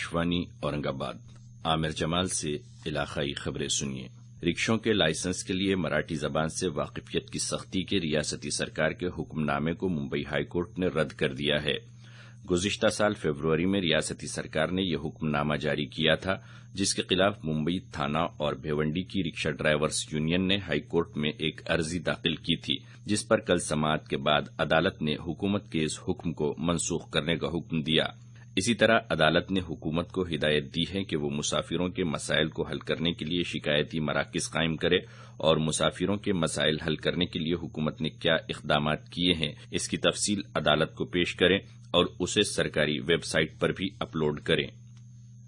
आकाशवाणी औरंगाबाद। आमिर जमाल से इलाकाई खबरें सुनिए। रिक्शों के लाइसेंस के लिए मराठी जबान से वाकिफियत की सख्ती के रियासती सरकार के हुक्मनामे को मुंबई हाईकोर्ट ने रद्द कर दिया है। गुज़िश्ता साल फरवरी में रियासती सरकार ने यह हुक्मनामा जारी किया था, जिसके खिलाफ मुंबई थाना और भिवंडी की रिक्शा ड्राइवर्स यूनियन ने हाईकोर्ट में एक अर्जी दाखिल की थी, जिस पर कल समाअत के बाद अदालत ने हुकूमत के इस हुक्म को मनसूख करने का हुक्म दिया। इसी तरह अदालत ने हुकूमत को हिदायत दी है कि वो मुसाफिरों के मसाइल को हल करने के लिए शिकायती मराकज़ कायम करे और मुसाफिरों के मसाइल हल करने के लिए हुकूमत ने क्या इक़दामात किए हैं, इसकी तफसील अदालत को पेश करें और उसे सरकारी वेबसाइट पर भी अपलोड करें।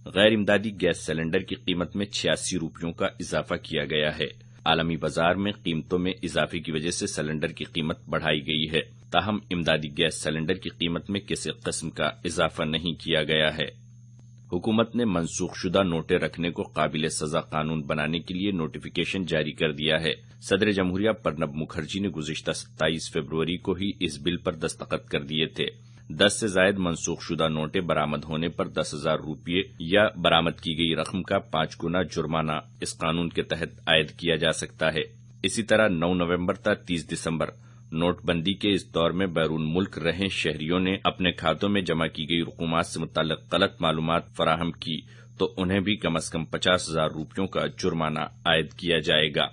गैर इमदादी गैस सिलेंडर की कीमत में 86 रुपयों का इजाफा किया गया है। आलमी बाजार में कीमतों में इजाफे की वजह से सिलेंडर की कीमत बढ़ाई गई है, ताहम इमदादी गैस सिलेंडर की कीमत में किसी किस्म का इजाफा नहीं किया गया है। हुकूमत ने मनसूखशुदा नोटें रखने को काबिल सजा कानून बनाने के लिए नोटिफिकेशन जारी कर दिया है। सदर जमहूरिया प्रणब मुखर्जी ने गुज़िश्ता 27 फरवरी को ही इस बिल पर दस्तखत कर दिए थे। 10 से जायद मनसूखशुदा नोटें बरामद होने पर 10,000 रुपये या बरामद की गई रकम का 5 गुना जुर्माना इस कानून के तहत आयद किया जा सकता है। इसी तरह 9 नवंबर तक 30 दिसंबर नोटबंदी के इस दौर में बैरून मुल्क रहे शहरियों ने अपने खातों में जमा की गई रकूमात से मुताल्लिक गलत मालूमात फराहम की तो उन्हें भी कम अज कम 50,000 रुपयों का जुर्माना आयद किया जाएगा।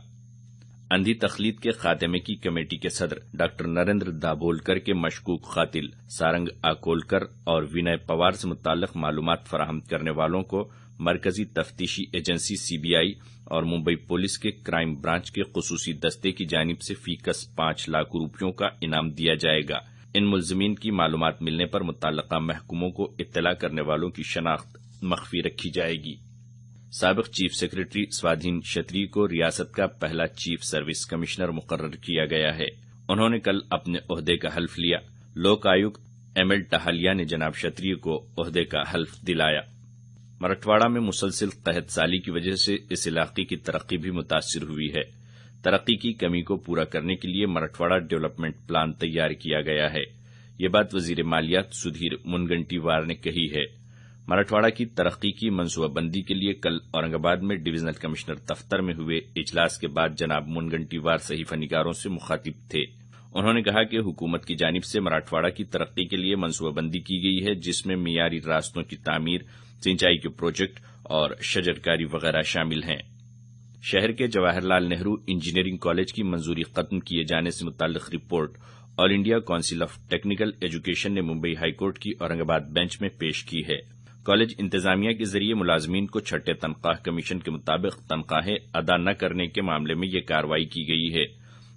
अंधी तखलीद के खात्मे की कमेटी के सदर डॉक्टर नरेंद्र दाभोलकर के मशकूक कातिल सारंग आकोलकर और विनय पवार से मुताल्लिक मालूमात फराहम करने वालों को मरकजी तफ्तीशी एजेंसी सीबीआई और मुंबई पुलिस के क्राइम ब्रांच के खुसूसी दस्ते की जानिब से फीकस 5 लाख रुपयों का इनाम दिया जाएगा। इन मुल्जिमीन की मालूमात मिलने पर मुतल्लका महकुमों को इत्तला करने वालों की शनाख्त मख्फी रखी जाएगी। साबिक चीफ सेक्रेटरी स्वाधीन क्षत्रिय को रियासत का पहला चीफ सर्विस कमिश्नर मुकर्रर किया गया है। उन्होंने कल अपने ओहदे का हल्फ लिया। लोक आयुक्त एमएल टहालिया ने जनाब क्षत्रिय को ओहदे का हल्फ दिलाया। मराठवाड़ा में मुसलसिल कहत साली की वजह से इस इलाके की तरक्की भी मुतासिर हुई है। तरक्की की कमी को पूरा करने के लिए मराठवाड़ा डेवलपमेंट प्लान तैयार किया गया है। ये बात वजीर मालियात सुधीर मुनगंटीवार ने कही है। मराठवाड़ा की तरक्की की मनसूबाबंदी के लिए कल औरंगाबाद में डिवीजनल कमिश्नर दफ्तर में हुए इजलास के बाद जनाब मुनगंटीवार सहीफानिगारों से मुखातिब थे। उन्होंने कहा कि हुकूमत की जानिब से मराठवाड़ा की तरक्की के लिए मनसूबाबंदी की गई है, जिसमें मियारी रास्तों की तामीर, सिंचाई के प्रोजेक्ट और शजरकारी वगैरह शामिल हैं। शहर के जवाहरलाल नेहरू इंजीनियरिंग कॉलेज की मंजूरी खत्म किए जाने से मुताल्लिक report all India council of technical education ने मुंबई हाईकोर्ट की औरंगाबाद बेंच में पेश की है। कॉलेज इंतजामिया के जरिए मुलाजमीन को छठे तनख्वाह कमीशन के मुताबिक तनख्वाहें अदा न करने के मामले में ये कार्रवाई की गई है।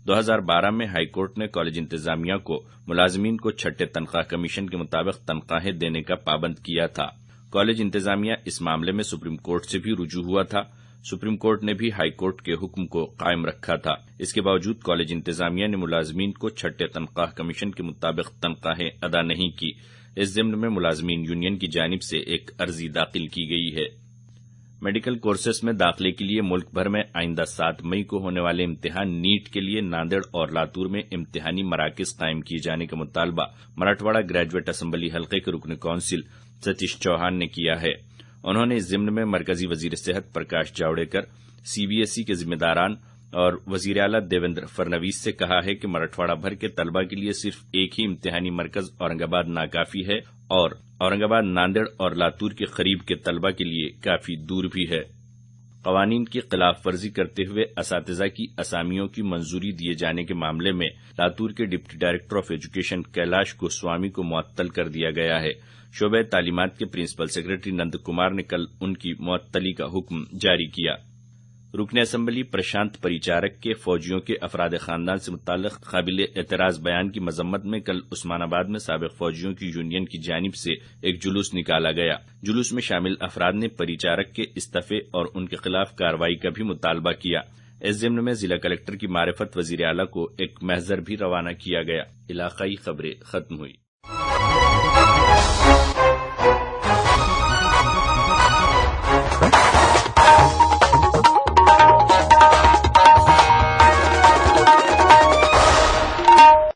2012 में हाईकोर्ट ने कॉलेज इंतजामिया को मुलाजमीन को छठे तनख्वाह कमीशन के मुताबिक तनख्वाहें देने का पाबंद किया था। कॉलेज इंतजामिया इस मामले में सुप्रीम कोर्ट से भी रुजू हुआ था। सुप्रीम कोर्ट ने भी हाईकोर्ट के हुक्म को कायम रखा था। इसके बावजूद कॉलेज इंतजामिया ने मुलाजमीन को छठे तनख्वाह कमीशन के मुताबिक तनख्वाहें अदा नहीं की। इस ज़िम्न में मुलाजमीन यूनियन की जानिब से एक अर्जी दाखिल की गई है। मेडिकल कोर्सेस में दाखिले के लिए मुल्क भर में आइंदा 7 मई को होने वाले इम्तिहान नीट के लिए नांदेड़ और लातूर में इम्तिहानी मराकज़ कायम किए जाने का मुतालबा मराठवाड़ा ग्रेजुएट असम्बली हल्के के रुकन काउंसिल सतीश चौहान ने किया है। उन्होंने इस ज़िम्न में मरकजी वजीर सेहत प्रकाश जावड़ेकर, सीबीएसई के जिम्मेदारान और वजीर आला देवेंद्र फडणवीस से कहा है कि मराठवाड़ा भर के तलबा के लिए सिर्फ एक ही इम्तिहानी मरकज औरंगाबाद नाकाफी है और औरंगाबाद, नांदेड़ और लातूर के करीब के तलबा के लिए काफी दूर भी है। कवानीन की खिलाफ वर्जी करते हुए असातिज़ा की असामियों की मंजूरी दिए जाने के मामले में लातूर के deputy director of education Kailash Goswami को मुअत्तल कर दिया गया है। शोबे तालीमात के प्रिंसिपल सेक्रेटरी नंद कुमार ने कल उनकी मुअत्तली का हुक्म जारी किया। रुकन असम्बली प्रशांत परिचारक के फौजियों के अफराद खानदान से मुताल्लिक काबिल एतराज बयान की मजम्मत में कल उस्मानाबाद में साबिक फौजियों की यूनियन की जानिब से एक जुलूस निकाला गया। जुलूस में शामिल अफराद ने परिचारक के इस्तीफे और उनके खिलाफ कार्रवाई का भी मुतालबा किया। इस ज़िम्न में जिला कलेक्टर की मारिफत वजीर आला को एक महजर भी रवाना किया गया। इलाकाई खबरें खत्म हुई।